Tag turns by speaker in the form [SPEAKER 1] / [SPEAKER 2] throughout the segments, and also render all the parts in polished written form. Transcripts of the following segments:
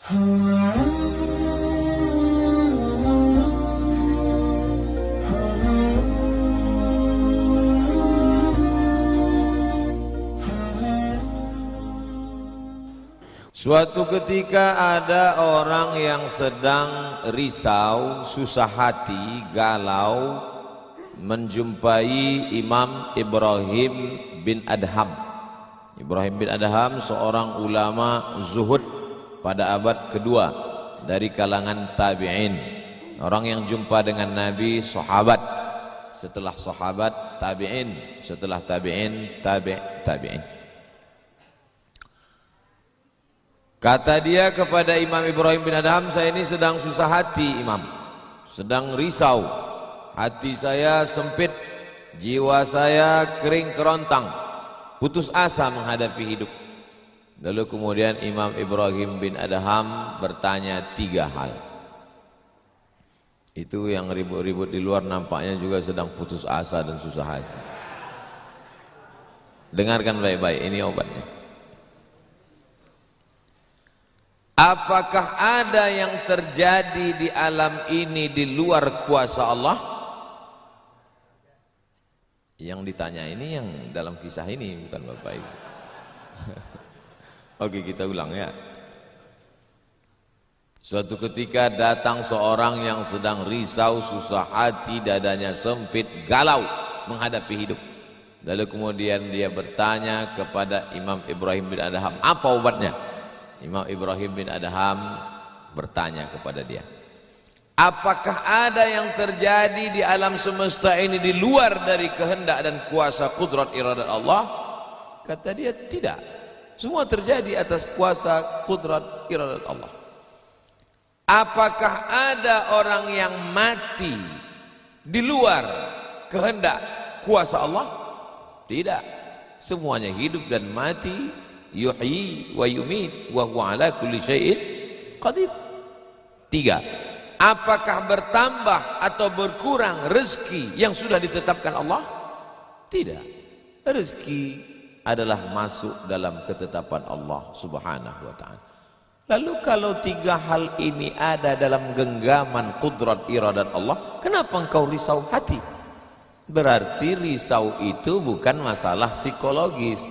[SPEAKER 1] Suatu ketika ada orang yang sedang risau, susah hati, galau, menjumpai Imam Ibrahim bin Adham. Ibrahim bin Adham seorang ulama zuhud pada abad kedua dari kalangan tabi'in. Orang yang jumpa dengan Nabi, sahabat. Setelah sahabat, tabi'in. Setelah tabi'in, tabi'in. Kata dia kepada Imam Ibrahim bin Adham, saya ini sedang susah hati Imam, sedang risau, hati saya sempit, jiwa saya kering kerontang, putus asa menghadapi hidup. Lalu kemudian Imam Ibrahim bin Adham bertanya 3 hal. Itu yang ribut-ribut di luar nampaknya juga sedang putus asa dan susah hati. Dengarkan baik-baik, ini obatnya. Apakah ada yang terjadi di alam ini di luar kuasa Allah? Yang ditanya ini yang dalam kisah ini, bukan Bapak Ibu. Oke, kita ulang ya. Suatu ketika datang seorang yang sedang risau, susah hati, dadanya sempit, galau menghadapi hidup. Lalu kemudian dia bertanya kepada Imam Ibrahim bin Adham, apa obatnya? Imam Ibrahim bin Adham bertanya kepada dia, apakah ada yang terjadi di alam semesta ini di luar dari kehendak dan kuasa kudrat iradat Allah? Kata dia, tidak. Semua terjadi atas kuasa kudrat iradat Allah. Apakah ada orang yang mati di luar kehendak kuasa Allah? Tidak. Semuanya hidup dan mati. Yuhyi wa yumit wa huwa ala kulli syai'in qadir. 3. Apakah bertambah atau berkurang rezeki yang sudah ditetapkan Allah? Tidak. Rezeki adalah masuk dalam ketetapan Allah Subhanahu wa ta'ala. Lalu kalau 3 hal ini ada dalam genggaman kudrat iradat Allah, kenapa engkau risau hati? Berarti risau itu bukan masalah psikologis.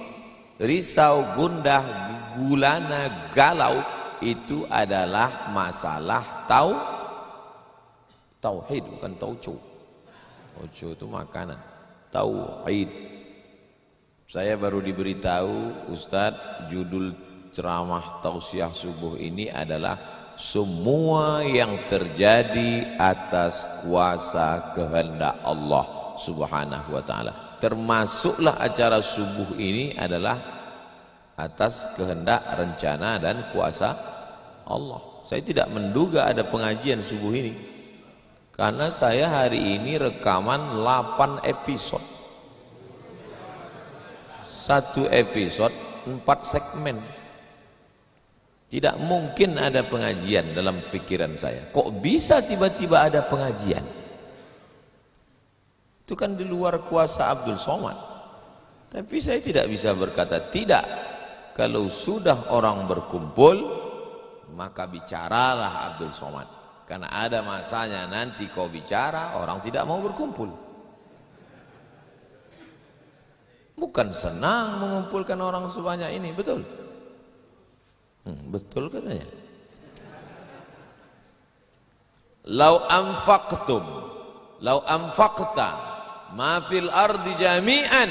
[SPEAKER 1] Risau, gundah, gulana, galau itu adalah masalah tauhid, bukan tauco. Tauco itu makanan. Tauhid. Saya baru diberitahu, Ustadz, judul ceramah tausiah subuh ini adalah semua yang terjadi atas kuasa kehendak Allah Subhanahu wa ta'ala. Termasuklah acara subuh ini adalah atas kehendak, rencana dan kuasa Allah. Saya tidak menduga ada pengajian subuh ini, karena saya hari ini rekaman 8 episode. 1 episode 4 segmen. Tidak mungkin ada pengajian dalam pikiran saya. Kok bisa tiba-tiba ada pengajian? Itu kan di luar kuasa Abdul Somad. Tapi saya tidak bisa berkata tidak. Kalau sudah orang berkumpul, maka bicaralah Abdul Somad. Karena ada masanya nanti kau bicara, orang tidak mau berkumpul. Bukan senang mengumpulkan orang sebanyak ini, betul? Betul katanya. Lau anfaqta ma fil ardi jami'an,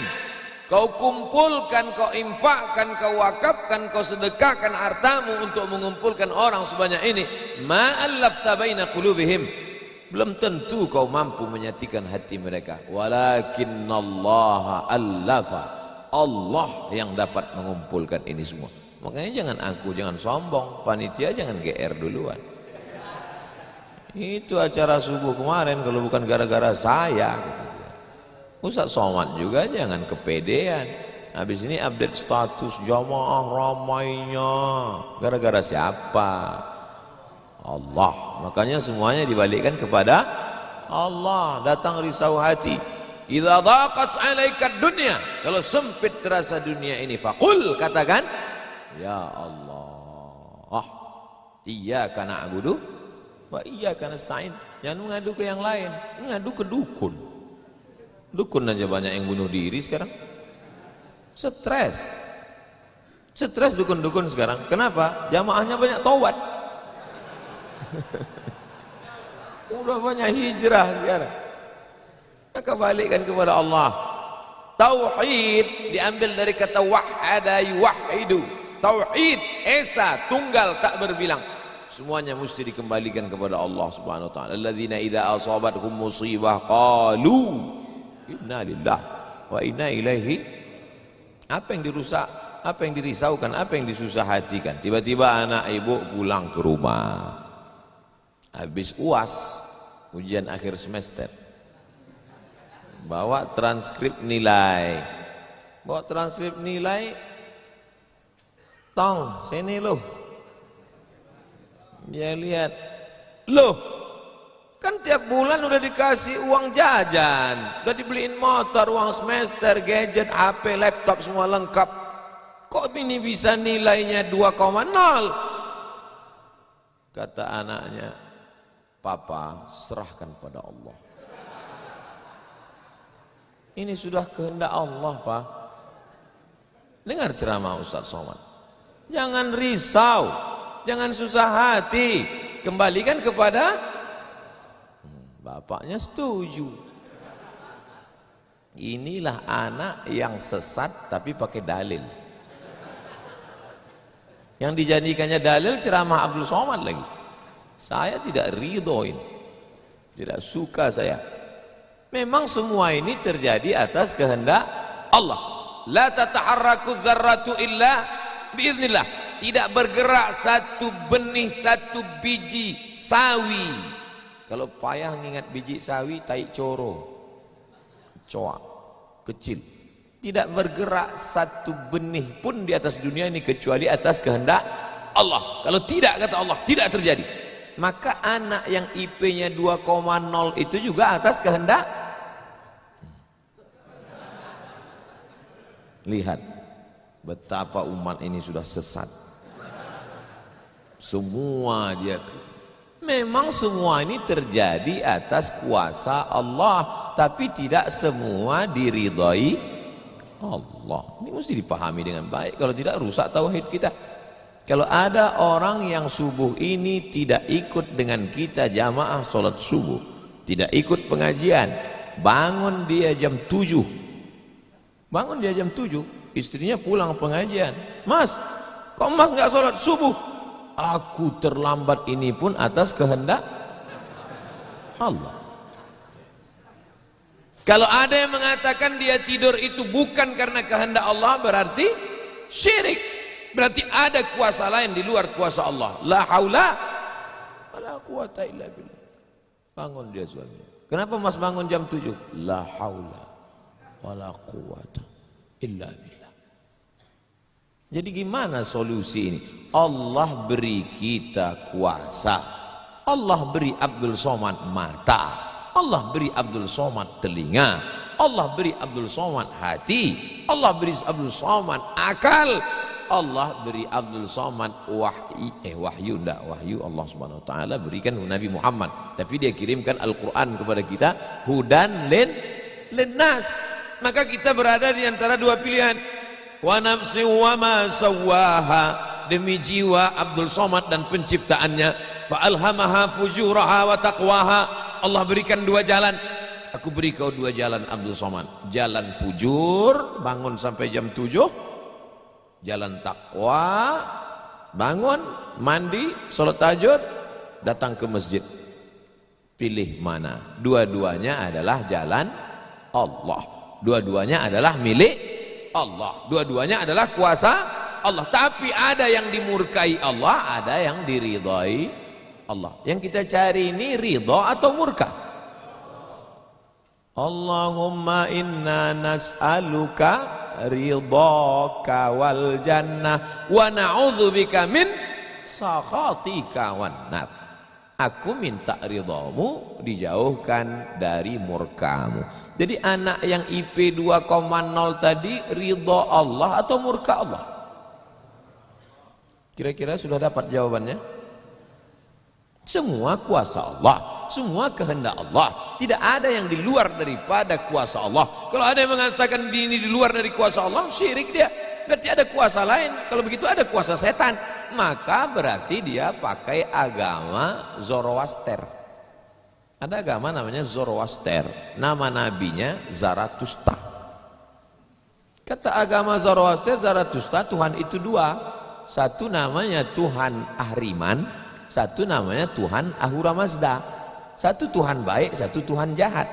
[SPEAKER 1] kau kumpulkan, kau infakkan, kau wakafkan, kau sedekahkan hartamu untuk mengumpulkan orang sebanyak ini, ma allafta baina qulubihim, belum tentu kau mampu menyatukan hati mereka. Walakinallaha allafa, Allah yang dapat mengumpulkan ini semua. Makanya jangan aku, jangan sombong, panitia jangan GR duluan. Itu acara subuh kemarin kalau bukan gara-gara saya, Ustaz Somad juga jangan kepedean. Habis ini update status jamaah ramainya, gara-gara siapa? Allah. Makanya semuanya dibalikkan kepada Allah. Datang risau hati, idza daqat 'alaika dunya, kalau sempit terasa dunia ini, faqul, katakan, ya Allah, Iyyaka na'budu wa iyyaka nasta'in. Jangan mengadu ke yang lain, mengadu ke dukun. Dukun aja banyak yang bunuh diri sekarang. Stres dukun-dukun sekarang. Kenapa? Jamaahnya banyak taubat. Udah banyak hijrah sekarang. Maka balikkan kepada Allah. Tauhid diambil dari kata wahada yuwahidu. Tauhid esa, tunggal, tak berbilang. Semuanya mesti dikembalikan kepada Allah Subhanahu wa taala. Alladzina idza asabathum musibah qalu inna lillahi wa inna ilaihi. Apa yang dirusak, apa yang dirisaukan, apa yang disusah hatikan. Tiba-tiba anak ibu pulang ke rumah. Habis UAS, ujian akhir semester. Bawa transkrip nilai. Tong, sini loh. Dia lihat. Loh, kan tiap bulan udah dikasih uang jajan, udah dibeliin motor, uang semester, gadget, HP, laptop semua lengkap. Kok ini bisa nilainya 2,0? Kata anaknya, Papa serahkan pada Allah. Ini sudah kehendak Allah, Pak. Dengar ceramah Ustaz Somad. Jangan risau, jangan susah hati, kembalikan kepada bapaknya. Setuju. Inilah anak yang sesat tapi pakai dalil. Yang dijadikannya dalil ceramah Abdul Somad lagi. Saya tidak ridhoin, tidak suka saya. Memang semua ini terjadi atas kehendak Allah. La tataharraku dzarratu illa biiznillah. Tidak bergerak satu benih, satu biji sawi. Kalau payah ngingat biji sawi, tai coro, coak, kecil. Tidak bergerak satu benih pun di atas dunia ini kecuali atas kehendak Allah. Kalau tidak, kata Allah, tidak terjadi. Maka anak yang IP-nya 2,0 itu juga atas kehendak. Lihat betapa umat ini sudah sesat. Semua dia. Memang semua ini terjadi atas kuasa Allah, tapi tidak semua diridhai Allah. Ini mesti dipahami dengan baik, kalau tidak rusak tauhid kita. Kalau ada orang yang subuh ini tidak ikut dengan kita jamaah sholat subuh, tidak ikut pengajian, bangun dia jam 7, istrinya pulang pengajian. Mas, kok mas nggak sholat subuh? Aku terlambat, ini pun atas kehendak Allah. Kalau ada yang mengatakan dia tidur itu bukan karena kehendak Allah, berarti syirik. Berarti ada kuasa lain di luar kuasa Allah. La haula wala quwata illa billah. Bangun dia suami. Kenapa mas bangun jam 7? La haula wala quwata illa billah. Jadi gimana solusi ini? Allah beri kita kuasa. Allah beri Abdul Somad mata. Allah beri Abdul Somad telinga. Allah beri Abdul Somad hati. Allah beri Abdul Somad akal. Allah beri Abdul Somad wahyu Allah Subhanahu wa taala berikan Nabi Muhammad, tapi dia kirimkan Al-Qur'an kepada kita hudan linnas. Maka kita berada di antara dua pilihan. Wa nafsi wa ma sawwaha, demi jiwa Abdul Somad dan penciptaannya. Fa alhamaha fujuraha wa taqwaha. Allah berikan dua jalan. Aku beri kau dua jalan Abdul Somad. Jalan fujur, bangun sampai jam 7. Jalan takwa, bangun, mandi, sholat tahajud, datang ke masjid. Pilih mana? Dua-duanya adalah jalan Allah. Dua-duanya adalah milik Allah. Dua-duanya adalah kuasa Allah. Tapi ada yang dimurkai Allah, ada yang diridhai Allah. Yang kita cari ini ridha atau murka? Allahumma inna nas'aluka ridhaka wal jannah wa na'udzubika min sakhatika wan nar. Aku minta ridhamu, dijauhkan dari murkamu. Jadi anak yang IP 2,0 tadi ridha Allah atau murka Allah? Kira-kira sudah dapat jawabannya? Semua kuasa Allah, semua kehendak Allah. Tidak ada yang di luar daripada kuasa Allah. Kalau ada yang mengatakan ini di luar dari kuasa Allah, syirik dia. Berarti ada kuasa lain. Kalau begitu ada kuasa setan. Maka berarti dia pakai agama Zoroaster. Ada agama namanya Zoroaster. Nama nabinya Zarathustra. Kata agama Zoroaster, Zarathustra, Tuhan itu dua. Satu namanya Tuhan Ahriman, satu namanya Tuhan Ahura Mazda. Satu Tuhan baik, satu Tuhan jahat.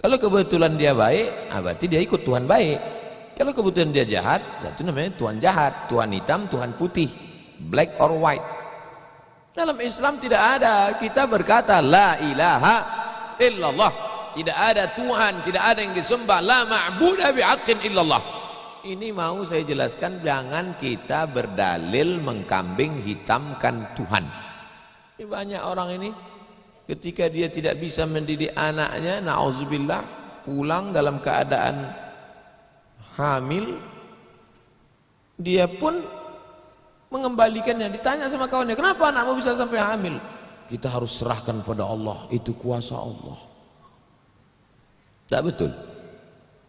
[SPEAKER 1] Kalau kebetulan dia baik, berarti dia ikut Tuhan baik. Kalau kebetulan dia jahat, satu namanya Tuhan jahat. Tuhan hitam, Tuhan putih, black or white. Dalam Islam tidak ada. Kita berkata la ilaha illallah. Tidak ada Tuhan, tidak ada yang disembah. La ma'budah bihaqqin illallah. Ini mau saya jelaskan, jangan kita berdalil mengkambing hitamkan Tuhan. Ini banyak orang ini ketika dia tidak bisa mendidik anaknya, na'udzubillah, pulang dalam keadaan hamil, dia pun mengembalikannya. Ditanya sama kawannya, kenapa anakmu bisa sampai hamil? Kita harus serahkan pada Allah, itu kuasa Allah. Tak betul.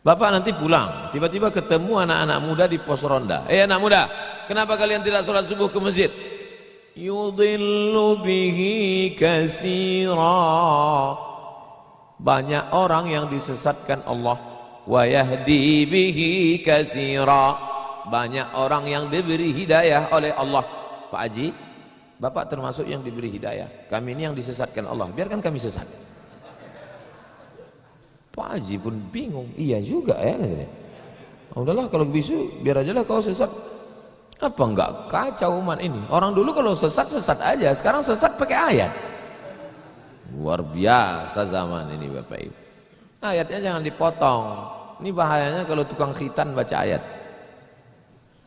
[SPEAKER 1] Bapak nanti pulang, tiba-tiba ketemu anak-anak muda di pos ronda. Anak muda, kenapa kalian tidak sholat subuh ke masjid? Yudhillu bihi katsira. Banyak orang yang disesatkan Allah. Wa yahdi bihi katsira. Banyak orang yang diberi hidayah oleh Allah. Pak Haji, Bapak termasuk yang diberi hidayah. Kami ini yang disesatkan Allah, biarkan kami sesat. Pak Haji pun bingung. Iya juga ya katanya. Udahlah kalau begitu biar aja lah kau sesat. Apa enggak kacau umat ini? Orang dulu kalau sesat aja, sekarang sesat pakai ayat. Luar biasa zaman ini Bapak Ibu. Ayatnya jangan dipotong. Ini bahayanya kalau tukang khitan baca ayat.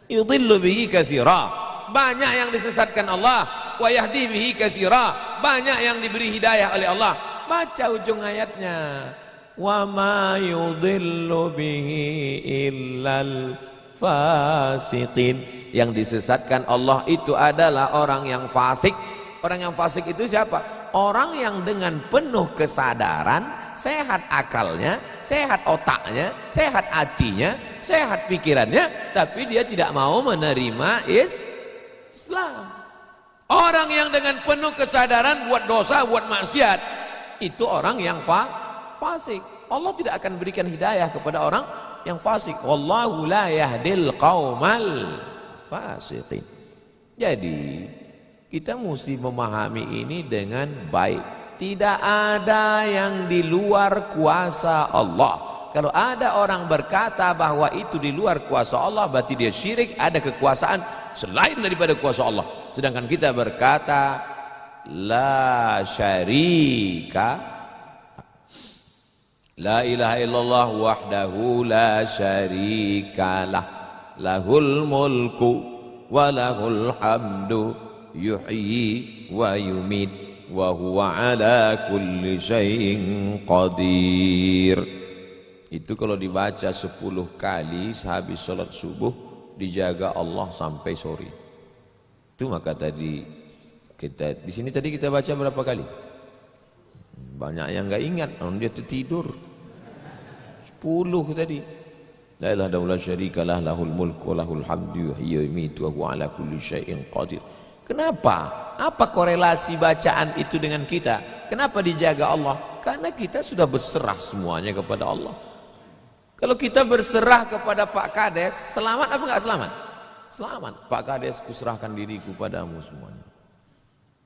[SPEAKER 1] Yudhillu bihi katsira. Banyak yang disesatkan Allah, wa yahdi bihi katsira. Banyak yang diberi hidayah oleh Allah. Baca ujung ayatnya. Wa ma yudhillu bihi illal fasiqin. Yang disesatkan Allah itu adalah orang yang fasik. Orang yang fasik itu siapa? Orang yang dengan penuh kesadaran, sehat akalnya, sehat otaknya, sehat hatinya, sehat pikirannya, tapi dia tidak mau menerima Islam. Orang yang dengan penuh kesadaran buat dosa, buat maksiat, itu orang yang fasik. Allah tidak akan berikan hidayah kepada orang yang fasik. Wallahu la yahdil qaumal fasiqin. Jadi kita mesti memahami ini dengan baik. Tidak ada yang di luar kuasa Allah. Kalau ada orang berkata bahwa itu di luar kuasa Allah, berarti dia syirik, ada kekuasaan selain daripada kuasa Allah. Sedangkan kita berkata la syarika, la ilaha illallah wahdahu la syarikalah, lahul mulku wa lahul hamdu yuhyi wa yumit wa huwa ala kulli syai'in qadir. Itu kalau dibaca 10 kali sehabis sholat subuh, dijaga Allah sampai sore. Itu maka tadi kita di sini tadi kita baca berapa kali? Banyak yang enggak ingat, dia tertidur. 10 tadi. La ilaha illallah syarikalah, lahul mulku wa lahul hamdu yuhyi wa yumiitu wa huwa ala kulli syai'in qadir. Kenapa? Apa korelasi bacaan itu dengan kita? Kenapa dijaga Allah? Karena kita sudah berserah semuanya kepada Allah. Kalau kita berserah kepada Pak Kades, selamat apa enggak selamat? Selamat. Pak Kades, kuserahkan diriku padamu semuanya.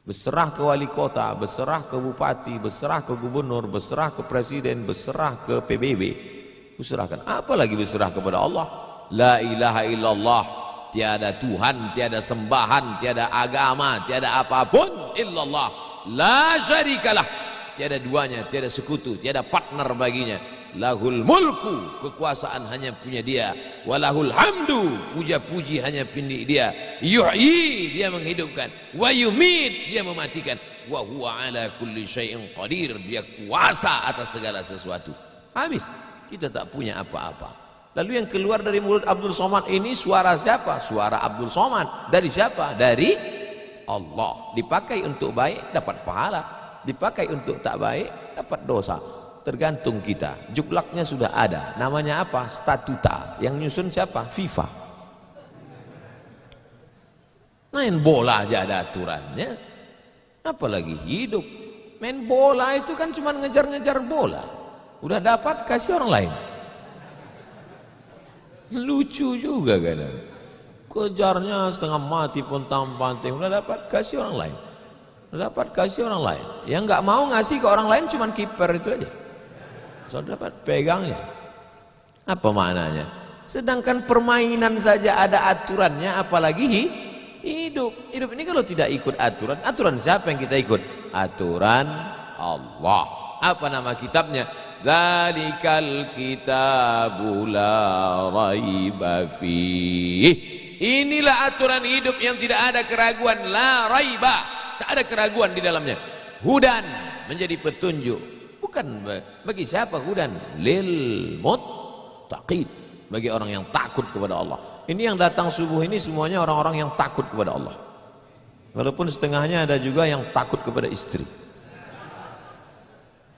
[SPEAKER 1] Berserah ke wali kota, berserah ke bupati, berserah ke gubernur, berserah ke presiden, berserah ke PBB. Kuserahkan. Apalagi berserah kepada Allah. La ilaha illallah. Tiada Tuhan, tiada sembahan, tiada agama, tiada apapun illallah. La syarikalah. Tiada duanya, tiada sekutu, tiada partner baginya. Lahul mulku, kekuasaan hanya punya dia. Walahul hamdu, puja-puji hanya punya dia. Yuhyi, dia menghidupkan. Wa yumit, dia mematikan. Wa huwa ala kulli syai'in qadir, dia kuasa atas segala sesuatu. Habis, kita tak punya apa-apa. Lalu yang keluar dari mulut Abdul Somad ini suara siapa? Suara Abdul Somad. Dari siapa? Dari Allah. Dipakai untuk baik dapat pahala, dipakai untuk tak baik dapat dosa. Tergantung kita. Juklaknya sudah ada. Namanya apa? Statuta. Yang nyusun siapa? FIFA. Main bola aja ada aturannya, apalagi hidup. Main bola itu kan cuma ngejar-ngejar bola. Udah dapat kasih orang lain. Lucu juga kadang. Kejarnya setengah mati pun tampang-tampang. Udah dapat kasih orang lain. Udah dapat kasih orang lain. Yang nggak mau ngasih ke orang lain cuma kiper itu aja. So dapat pegangnya. Apa maknanya? Sedangkan permainan saja ada aturannya, apalagi hidup. Hidup ini kalau tidak ikut aturan, aturan siapa yang kita ikut? Aturan Allah. Apa nama kitabnya? Zalikal kitabu la raiba fih. Inilah aturan hidup yang tidak ada keraguan, la raiba, tak ada keraguan di dalamnya. Hudan, menjadi petunjuk. Bukan bagi siapa hudan? Lil muttaqin, bagi orang yang takut kepada Allah. Ini yang datang subuh ini semuanya orang-orang yang takut kepada Allah. Walaupun setengahnya ada juga yang takut kepada istri.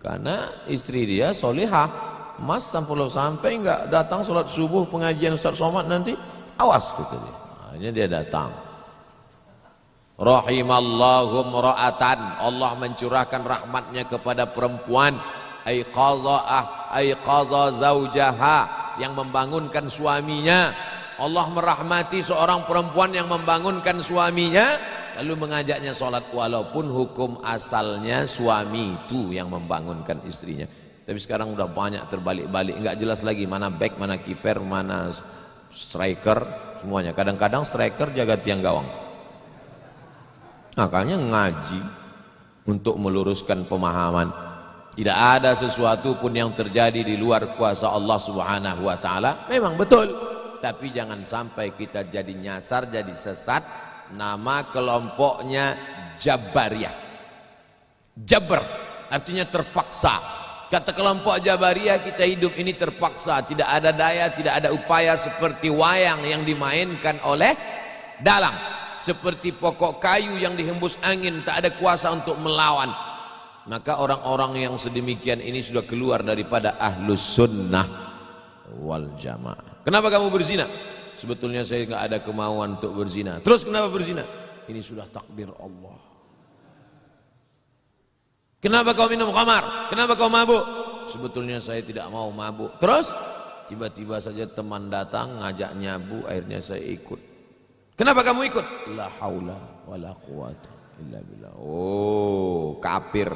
[SPEAKER 1] Karena istri dia solihah. Mas sampai enggak datang sholat subuh pengajian Ustaz Somad nanti, awas kata dia. Akhirnya dia datang. Rahimallahu mra'atan, Allah mencurahkan rahmatnya kepada perempuan, aiqaza zaujaha, yang membangunkan suaminya. Allah merahmati seorang perempuan yang membangunkan suaminya lalu mengajaknya sholat, walaupun hukum asalnya suami itu yang membangunkan istrinya. Tapi sekarang udah banyak terbalik-balik, enggak jelas lagi mana back, mana kiper, mana striker, semuanya. Kadang-kadang striker jaga tiang gawang. Makanya ngaji untuk meluruskan pemahaman. Tidak ada sesuatu pun yang terjadi di luar kuasa Allah Subhanahu wa taala. Memang betul, tapi jangan sampai kita jadi nyasar, jadi sesat. Nama kelompoknya Jabariyah. Jabr artinya terpaksa. Kata kelompok Jabariyah, kita hidup ini terpaksa, tidak ada daya, tidak ada upaya, seperti wayang yang dimainkan oleh dalang. Seperti pokok kayu yang dihembus angin, tak ada kuasa untuk melawan. Maka orang-orang yang sedemikian ini sudah keluar daripada ahlus sunnah wal jamaah. Kenapa kamu berzina? Sebetulnya saya nggak ada kemauan untuk berzina. Terus kenapa berzina? Ini sudah takdir Allah. Kenapa kau minum khamar? Kenapa kau mabuk? Sebetulnya saya tidak mau mabuk. Terus tiba-tiba saja teman datang ngajak nyabu, akhirnya saya ikut. Kenapa kamu ikut? La haula wala quwata illa billah. Oh, kafir.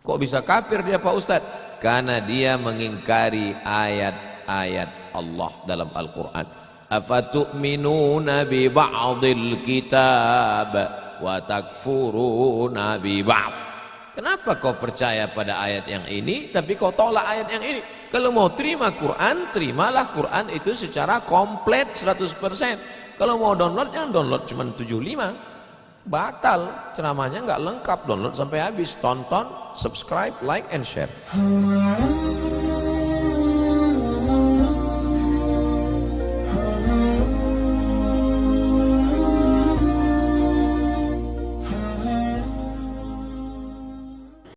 [SPEAKER 1] Kok bisa kafir dia Pak Ustadz? Karena dia mengingkari ayat-ayat Allah dalam Al-Quran. Afatu'minuna bi ba'dil kitab wa takfuruna bi ba'd. Kenapa kau percaya pada ayat yang ini tapi kau tolak ayat yang ini? Kalau mau terima Quran, terimalah Quran itu secara komplit 100%. Kalau mau download, jangan download cuma 75. Batal, ceramahnya nggak lengkap. Download sampai habis, tonton, subscribe, like and share.